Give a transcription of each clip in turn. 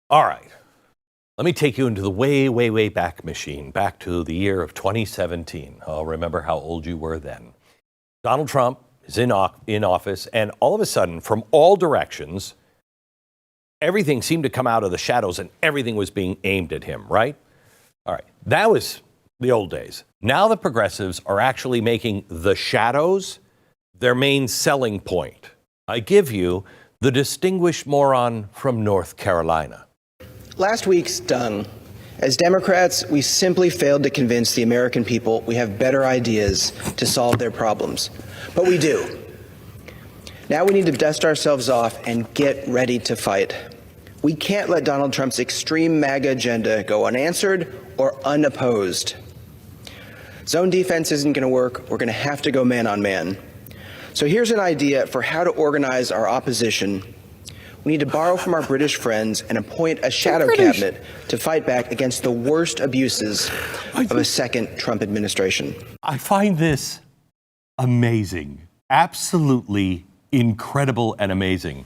All right. Let me take you into the way, way, way back machine, back to the year of 2017. Oh, remember how old you were then. Donald Trump is in office, and all of a sudden, from all directions, everything seemed to come out of the shadows and everything was being aimed at him, right? All right. That was the old days. Now the progressives are actually making the shadows their main selling point. I give you the distinguished moron from North Carolina. Last week's done. As Democrats, we simply failed to convince the American people we have better ideas to solve their problems. But we do. Now we need to dust ourselves off and get ready to fight. We can't let Donald Trump's extreme MAGA agenda go unanswered or unopposed. Zone defense isn't going to work. We're going to have to go man on man. So here's an idea for how to organize our opposition. We need to borrow from our British friends and appoint a shadow cabinet to fight back against the worst abuses of a second Trump administration. I find this amazing, absolutely incredible and amazing.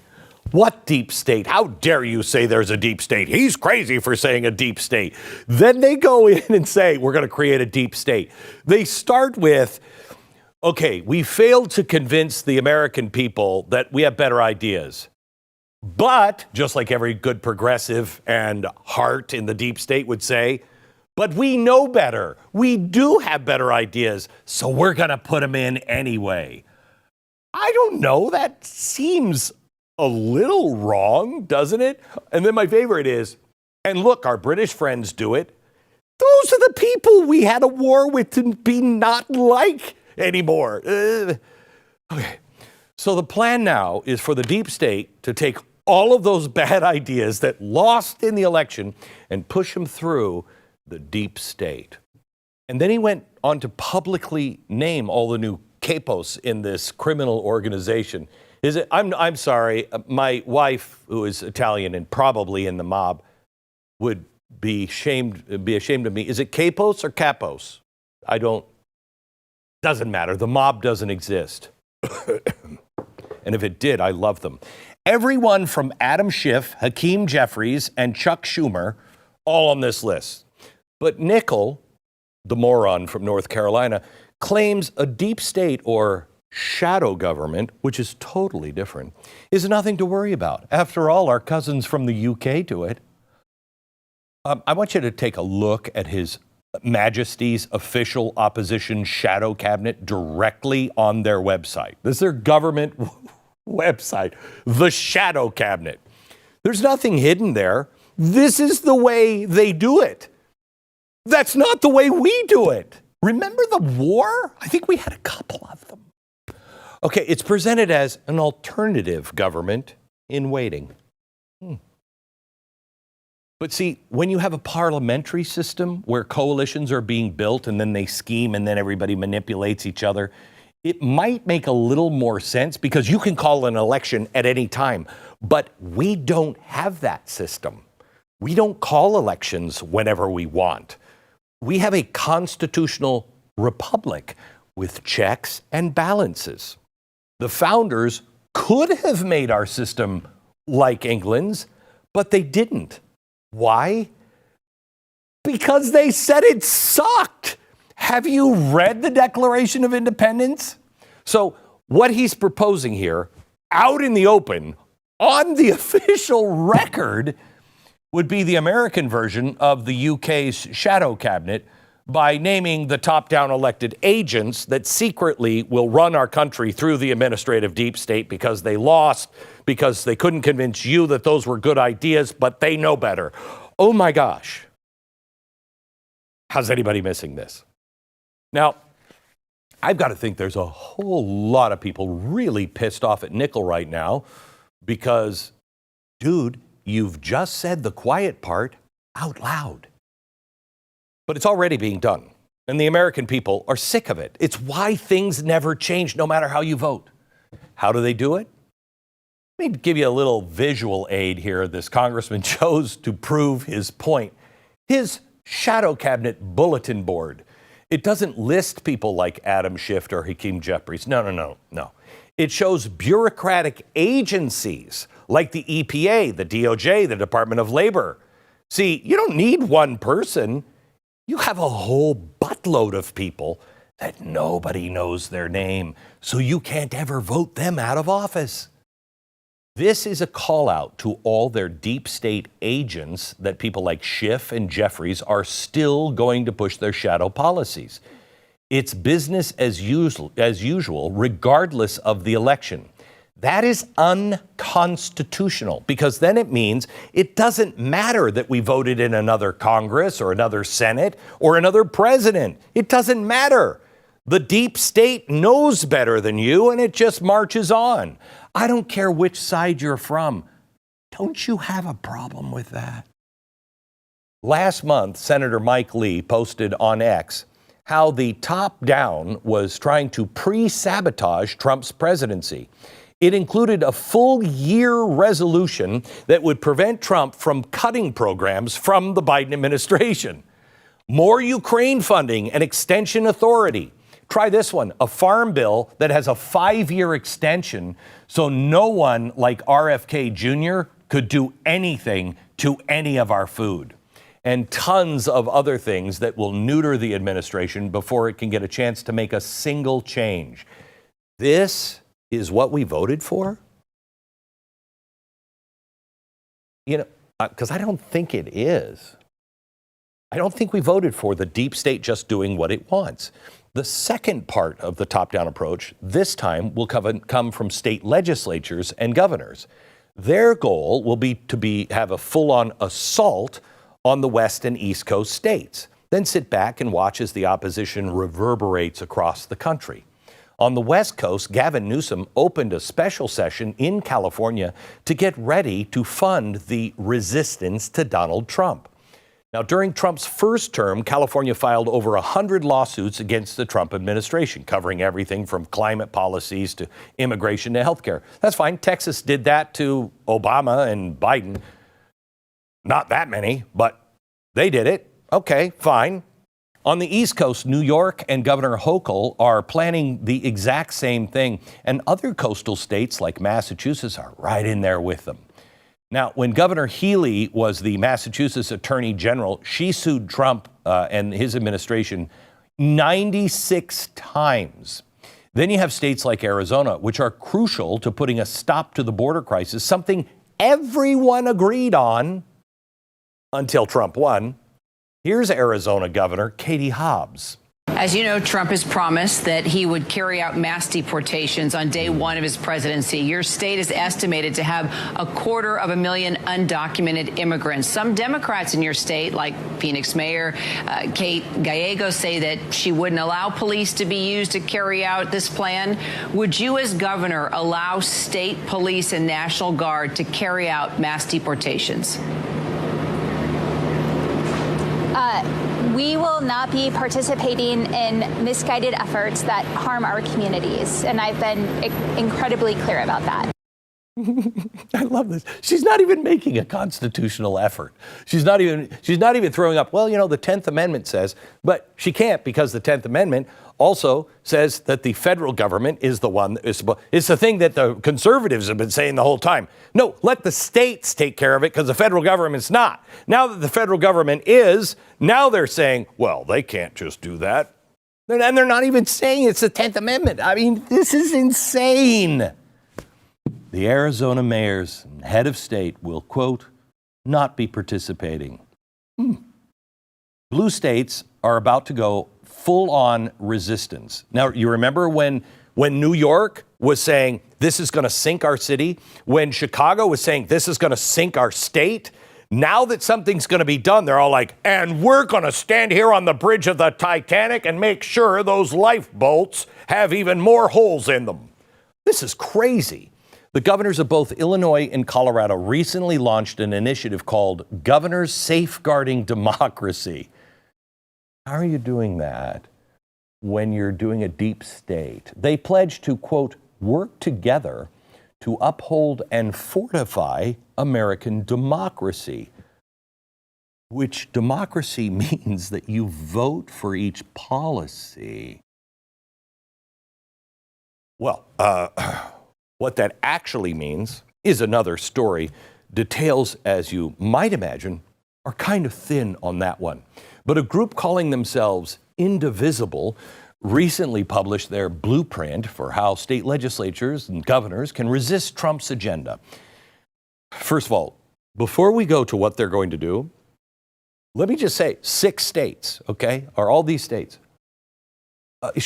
What deep state? How dare you say there's a deep state? He's crazy for saying a deep state. Then they go in and say, we're going to create a deep state. They start with, okay, we failed to convince the American people that we have better ideas. But, just like every good progressive and heart in the deep state would say, but we know better. We do have better ideas, so we're going to put them in anyway. I don't know. That seems a little wrong, doesn't it? And then my favorite is, and look, our British friends do it. Those are the people we had a war with to be not like anymore. Okay. So the plan now is for the deep state to take all of those bad ideas that lost in the election and push them through the deep state. And then he went on to publicly name all the new capos in this criminal organization. I'm sorry, my wife, who is Italian and probably in the mob, would be ashamed of me. Is it capos or capos? Doesn't matter. The mob doesn't exist. And if it did, I love them. Everyone from Adam Schiff, Hakeem Jeffries, and Chuck Schumer, all on this list. But Nickel, the moron from North Carolina, claims a deep state or shadow government, which is totally different, is nothing to worry about. After all, our cousins from the UK do it. I want you to take a look at His Majesty's official opposition shadow cabinet directly on their website. This is their government website, the shadow cabinet. There's nothing hidden there. This is the way they do it. That's not the way we do it. Remember the war? I think we had a couple of them. Okay, it's presented as an alternative government in waiting. But see, when you have a parliamentary system where coalitions are being built and then they scheme and then everybody manipulates each other, it might make a little more sense because you can call an election at any time. But we don't have that system. We don't call elections whenever we want. We have a constitutional republic with checks and balances. The founders could have made our system like England's, but they didn't. Why? Because they said it sucked. Have you read the Declaration of Independence? So what he's proposing here, out in the open, on the official record, would be the American version of the UK's shadow cabinet by naming the top-down elected agents that secretly will run our country through the administrative deep state because they lost, because they couldn't convince you that those were good ideas, but they know better. Oh my gosh. How's anybody missing this? Now, I've got to think there's a whole lot of people really pissed off at Nickel right now because, dude, you've just said the quiet part out loud. But it's already being done. And the American people are sick of it. It's why things never change, no matter how you vote. How do they do it? Let me give you a little visual aid here. This congressman chose to prove his point. His shadow cabinet bulletin board. It doesn't list people like Adam Schiff or Hakeem Jeffries. No. It shows bureaucratic agencies like the EPA, the DOJ, the Department of Labor. See, you don't need one person. You have a whole buttload of people that nobody knows their name, so you can't ever vote them out of office. This is a call out to all their deep state agents that people like Schiff and Jeffries are still going to push their shadow policies. It's business as usual, regardless of the election. That is unconstitutional, because then it means it doesn't matter that we voted in another Congress or another Senate or another president. It doesn't matter. The deep state knows better than you, and it just marches on. I don't care which side you're from. Don't you have a problem with that? Last month, Senator Mike Lee posted on X how the top down was trying to pre-sabotage Trump's presidency. It included a full-year resolution that would prevent Trump from cutting programs from the Biden administration. More Ukraine funding and extension authority. Try this one, a farm bill that has a 5-year extension so no one like RFK Jr. could do anything to any of our food. And tons of other things that will neuter the administration before it can get a chance to make a single change. This is what we voted for? You know, because I don't think it is. I don't think we voted for the deep state just doing what it wants. The second part of the top-down approach this time will come from state legislatures and governors. Their goal will be to have a full-on assault on the West and East Coast states, then sit back and watch as the opposition reverberates across the country. On the West Coast, Gavin Newsom opened a special session in California to get ready to fund the resistance to Donald Trump. Now, during Trump's first term, California filed over 100 lawsuits against the Trump administration, covering everything from climate policies to immigration to healthcare. That's fine. Texas did that to Obama and Biden. Not that many, but they did it. Okay, fine. On the East Coast, New York and Governor Hochul are planning the exact same thing, and other coastal states like Massachusetts are right in there with them. Now, when Governor Healy was the Massachusetts Attorney General, she sued Trump and his administration 96 times. Then you have states like Arizona, which are crucial to putting a stop to the border crisis, something everyone agreed on until Trump won. Here's Arizona Governor Katie Hobbs. As you know, Trump has promised that he would carry out mass deportations on day one of his presidency. Your state is estimated to have 250,000 undocumented immigrants. Some Democrats in your state, like Phoenix Mayor Kate Gallego, say that she wouldn't allow police to be used to carry out this plan. Would you, as governor, allow state police and National Guard to carry out mass deportations? We will not be participating in misguided efforts that harm our communities, and I've been incredibly clear about that. I love this. She's not even making a constitutional effort. She's not even throwing up, well, you know, the 10th Amendment says, but she can't, because the 10th Amendment also says that the federal government is the one that is supposed. It's the thing that the conservatives have been saying the whole time. No, let the states take care of it, because the federal government's not. Now that the federal government is, now they're saying, well, they can't just do that. And they're not even saying it's the 10th Amendment. I mean, this is insane. The Arizona mayor's head of state will, quote, not be participating. Blue states are about to go full-on resistance. Now, you remember when New York was saying, this is going to sink our city? When Chicago was saying, this is going to sink our state? Now that something's going to be done, they're all like, and we're going to stand here on the bridge of the Titanic and make sure those lifeboats have even more holes in them. This is crazy. The governors of both Illinois and Colorado recently launched an initiative called Governors Safeguarding Democracy. How are you doing that when you're doing a deep state? They pledged to, quote, work together to uphold and fortify American democracy, which democracy means that you vote for each policy. Well, what that actually means is another story. Details, as you might imagine, are kind of thin on that one. But a group calling themselves Indivisible recently published their blueprint for how state legislatures and governors can resist Trump's agenda. First of all, before we go to what they're going to do, let me just say 6 states, okay, are all these states.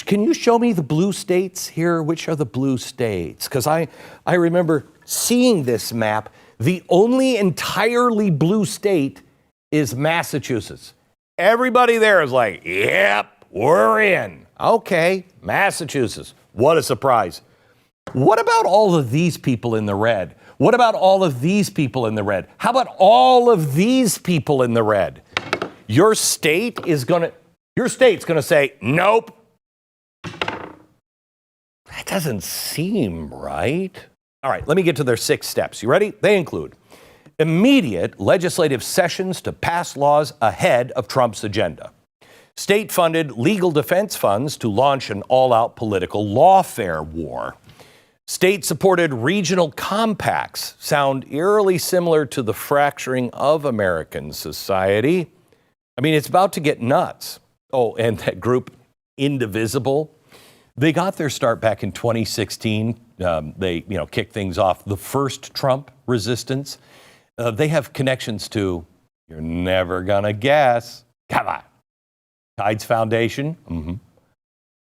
Can you show me the blue states here? Which are the blue states? Because I remember seeing this map. The only entirely blue state is Massachusetts. Everybody there is like, yep, we're in. Okay, Massachusetts. What a surprise. What about all of these people in the red? What about all of these people in the red? How about all of these people in the red? Your state's gonna say, nope. That doesn't seem right. All right, let me get to their 6 steps. You ready? They include immediate legislative sessions to pass laws ahead of Trump's agenda. State-funded legal defense funds to launch an all-out political lawfare war. State-supported regional compacts sound eerily similar to the fracturing of American society. I mean, it's about to get nuts. Oh, and that group, Indivisible, they got their start back in 2016. They, kicked things off. The first Trump resistance. They have connections to, you're never gonna guess. Come on. Tides Foundation.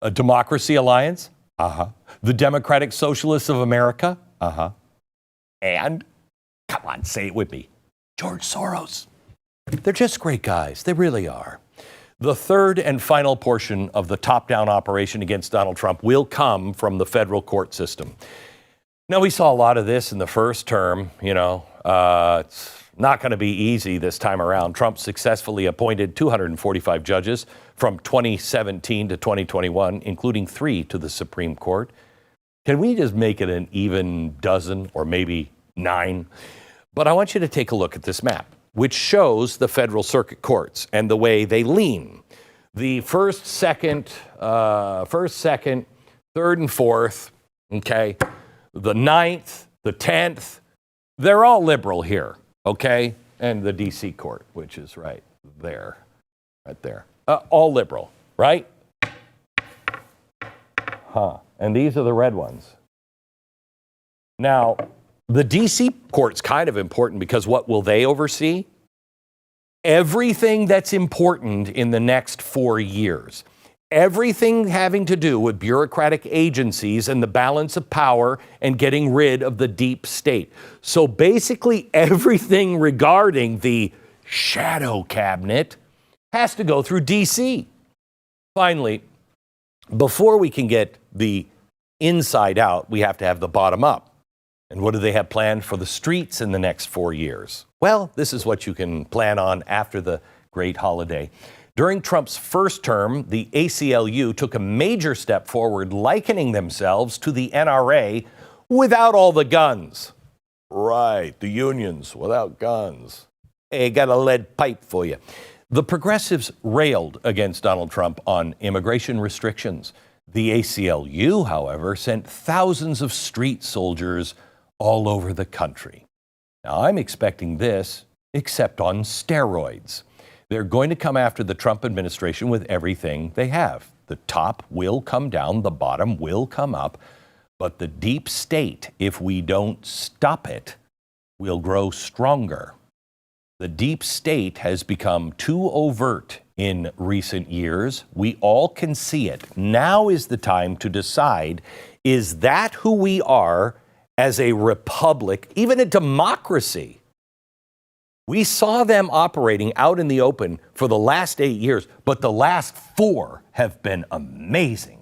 A Democracy Alliance. The Democratic Socialists of America. And, come on, say it with me, George Soros. They're just great guys. They really are. The third and final portion of the top-down operation against Donald Trump will come from the federal court system. Now, we saw a lot of this in the first term. It's not going to be easy this time around. Trump successfully appointed 245 judges from 2017 to 2021, including 3 to the Supreme Court. Can we just make it an even dozen or maybe 9? But I want you to take a look at this map, which shows the federal circuit courts and the way they lean. The first, second, third, and fourth, okay? The 9th, the 10th, they're all liberal here, okay? And the D.C. court, which is right there. All liberal, right? And these are the red ones. Now, the D.C. court's kind of important because what will they oversee? Everything that's important in the next 4 years. Everything having to do with bureaucratic agencies and the balance of power and getting rid of the deep state. So basically everything regarding the shadow cabinet has to go through D.C. Finally, before we can get the inside out, we have to have the bottom up. And what do they have planned for the streets in the next 4 years? Well, this is what you can plan on after the great holiday. During Trump's first term, the ACLU took a major step forward, likening themselves to the NRA without all the guns. Right, the unions without guns. Hey, got a lead pipe for you. The progressives railed against Donald Trump on immigration restrictions. The ACLU, however, sent thousands of street soldiers all over the country. Now, I'm expecting this, except on steroids. They're going to come after the Trump administration with everything they have. The top will come down, the bottom will come up, but the deep state, if we don't stop it, will grow stronger. The deep state has become too overt in recent years. We all can see it. Now is the time to decide, is that who we are as a republic, even a democracy? We saw them operating out in the open for the last 8 years, but the last 4 have been amazing.